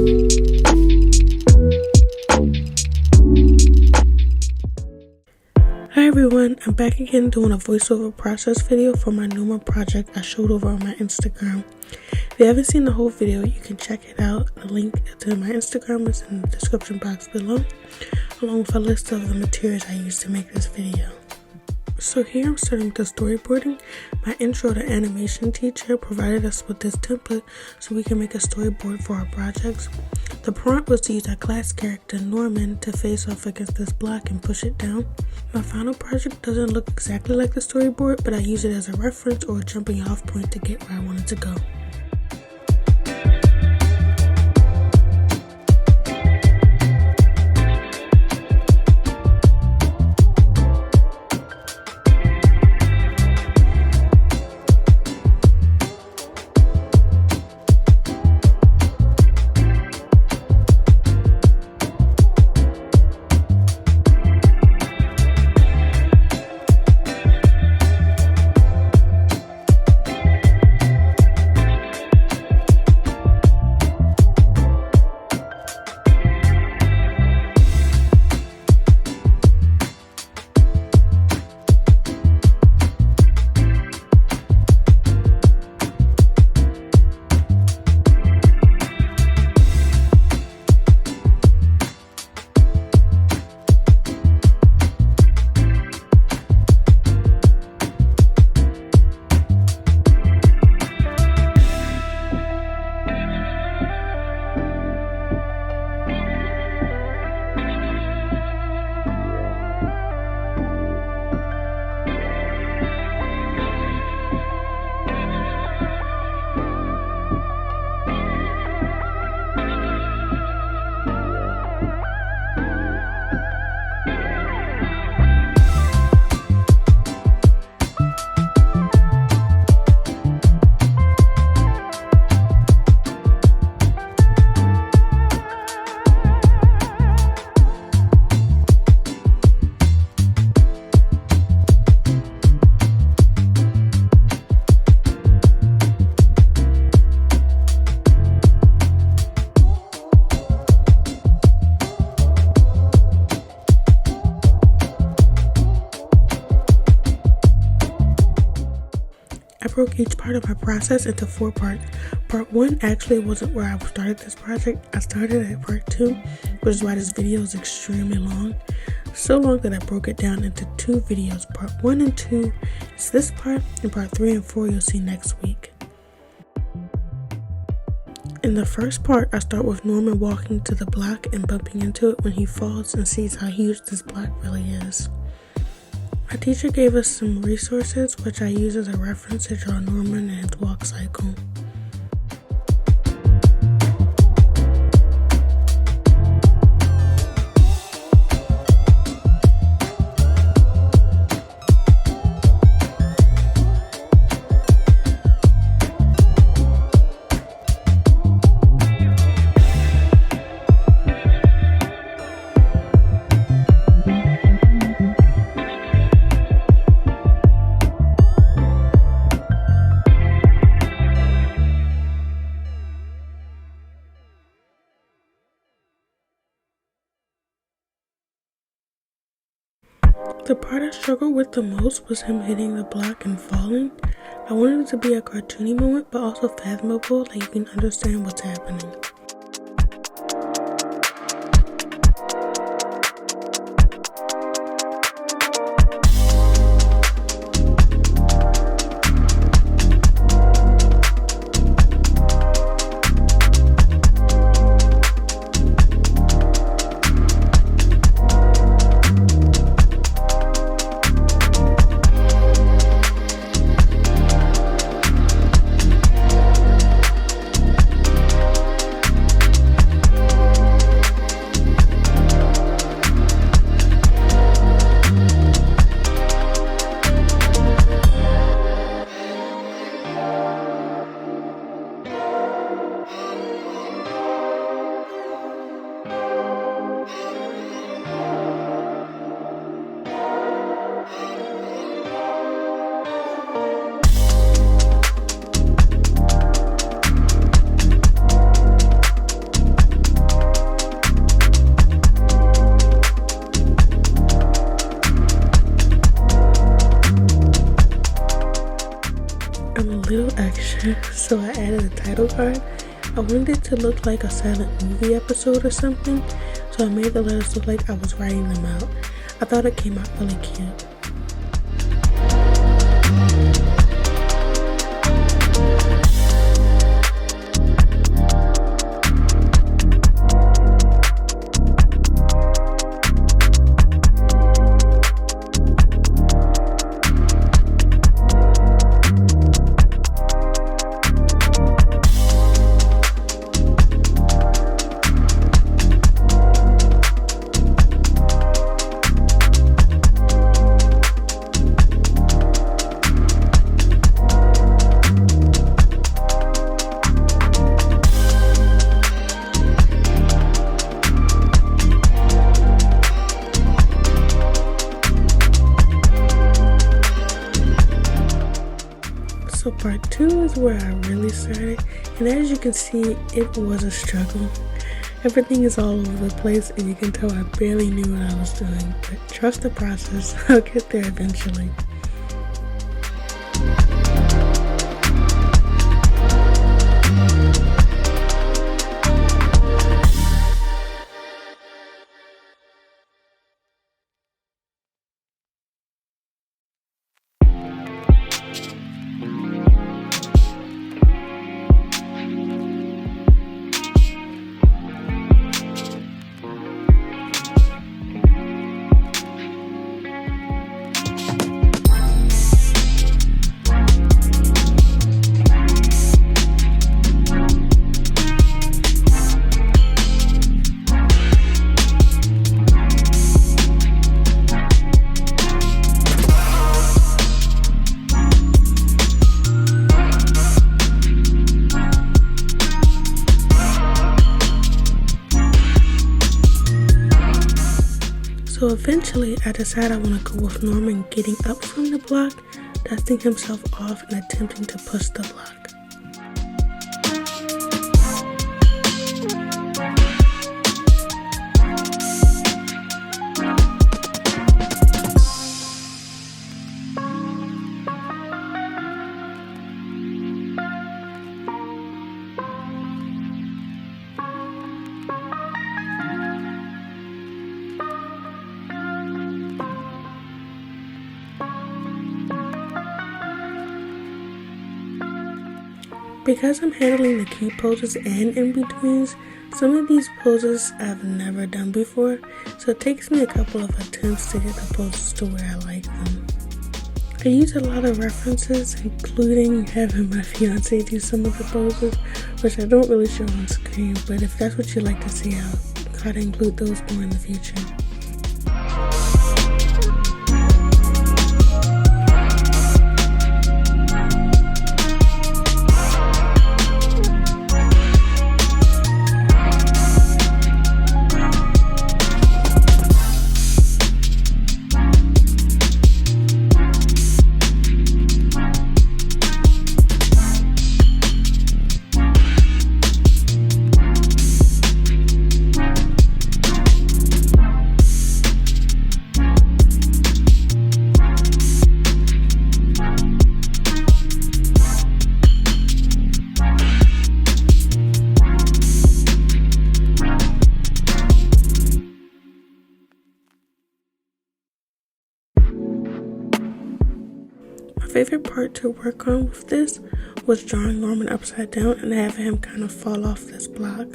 Hi everyone, I'm back again doing a voiceover process video for my Numa project I showed over on my Instagram. If you haven't seen the whole video, you can check it out. The link to my Instagram is in the description box below, along with a list of the materials I used to make this video. So here I'm starting with the storyboarding. My intro to animation teacher provided us with this template so we can make a storyboard for our projects. The prompt was to use our class character Norman to face off against this block and push it down. My final project doesn't look exactly like the storyboard, but I use it as a reference or a jumping off point to get where I wanted to go. I broke each part of my process into 4 parts. Part 1 actually wasn't where I started this project. I started at part 2, which is why this video is extremely long. So long that I broke it down into 2 videos. Part 1 and 2 is this part, and part 3 and 4 you'll see next week. In the first part, I start with Norman walking to the block and bumping into it when he falls and sees how huge this block really is. My teacher gave us some resources which I use as a reference to draw Norman and his walk cycle. The part I struggled with the most was him hitting the block and falling. I wanted it to be a cartoony moment, but also fathomable, that you can understand what's happening. so I added a title card. I wanted it to look like a silent movie episode or something, so I made the letters look like I was writing them out. I thought it came out really cute. So part 2 is where I really started, and as you can see, it was a struggle. Everything is all over the place, and you can tell I barely knew what I was doing, but trust the process, I'll get there eventually. So eventually I decided I want to go with Norman getting up from the block, dusting himself off and attempting to push the block. Because I'm handling the key poses and in-betweens, some of these poses I've never done before, so it takes me a couple of attempts to get the poses to where I like them. I use a lot of references, including having my fiance do some of the poses, which I don't really show on screen, but if that's what you like to see, I'll try to include those more in the future. My favorite part to work on with this was drawing Norman upside down and having him kind of fall off this block.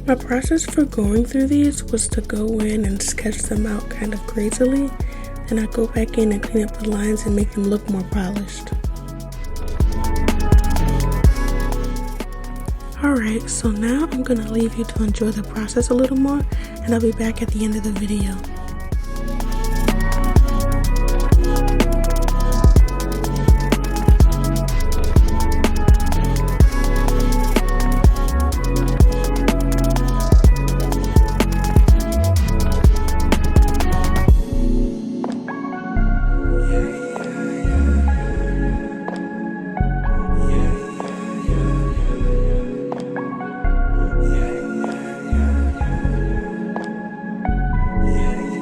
My process for going through these was to go in and sketch them out kind of crazily, Then I go back in and clean up the lines and make them look more polished. Alright, so now I'm gonna leave you to enjoy the process a little more, and I'll be back at the end of the video. Yeah.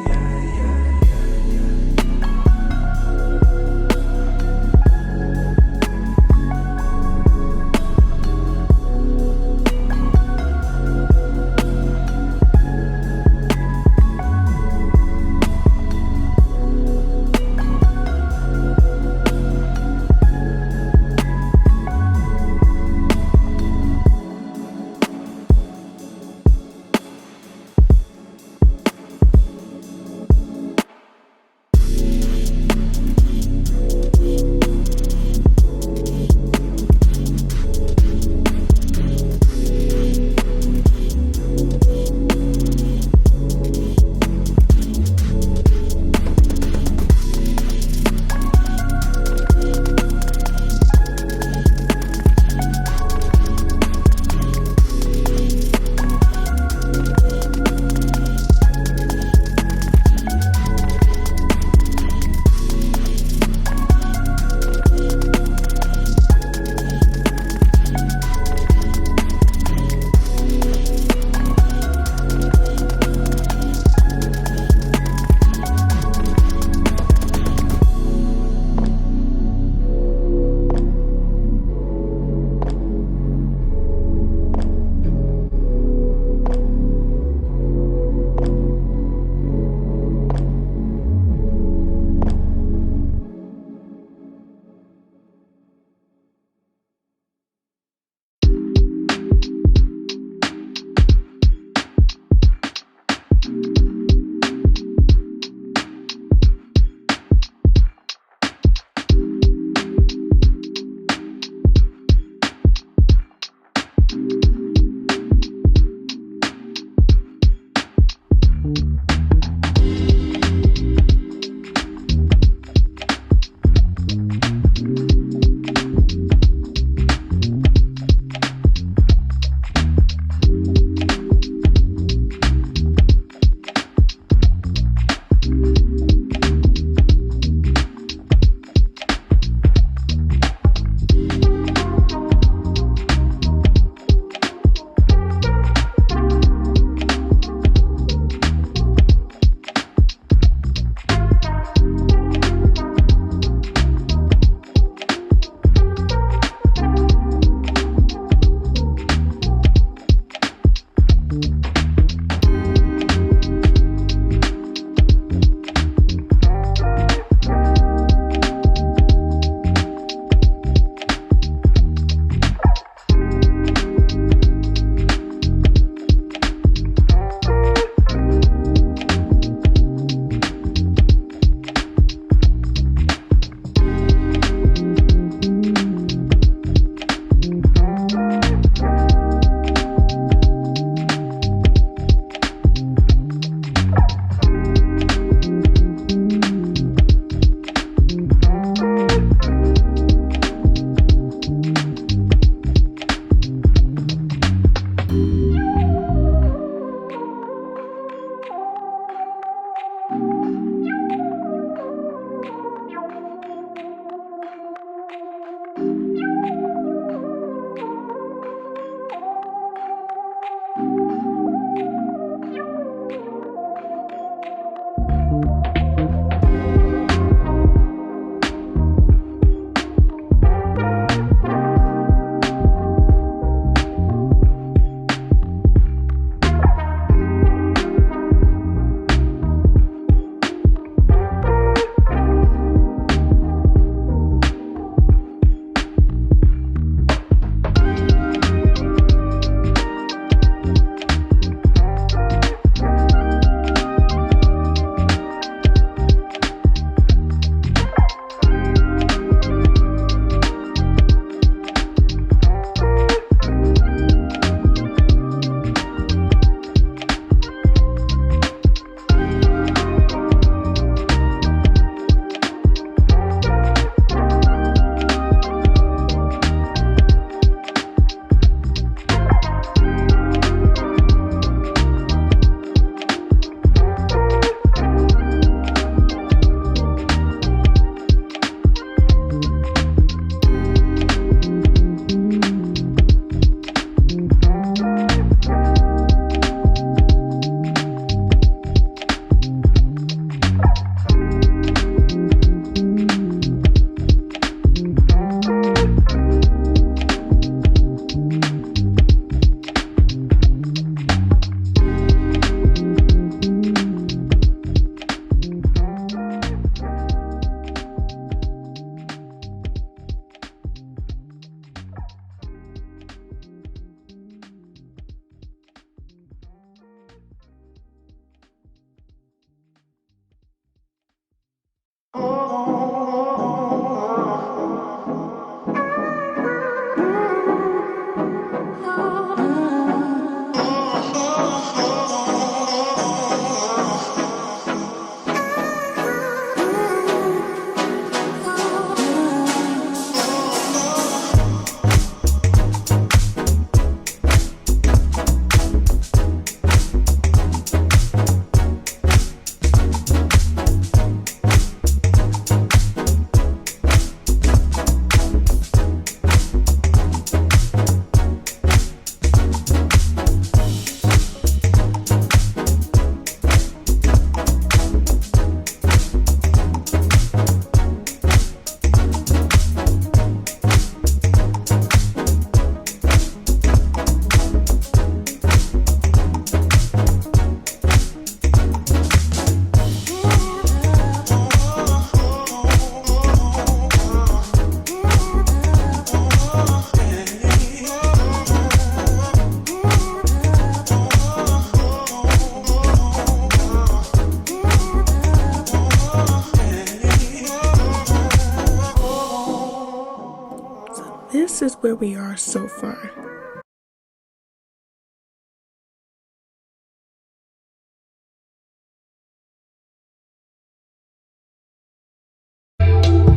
this is where we are so far.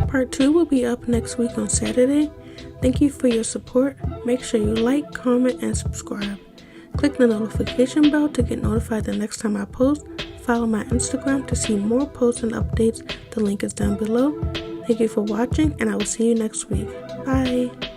Part 2 will be up next week on Saturday. Thank you for your support. Make sure you like, comment, and subscribe. Click the notification bell to get notified the next time I post. Follow my Instagram to see more posts and updates. The link is down below. Thank you for watching, and I will see you next week. Bye!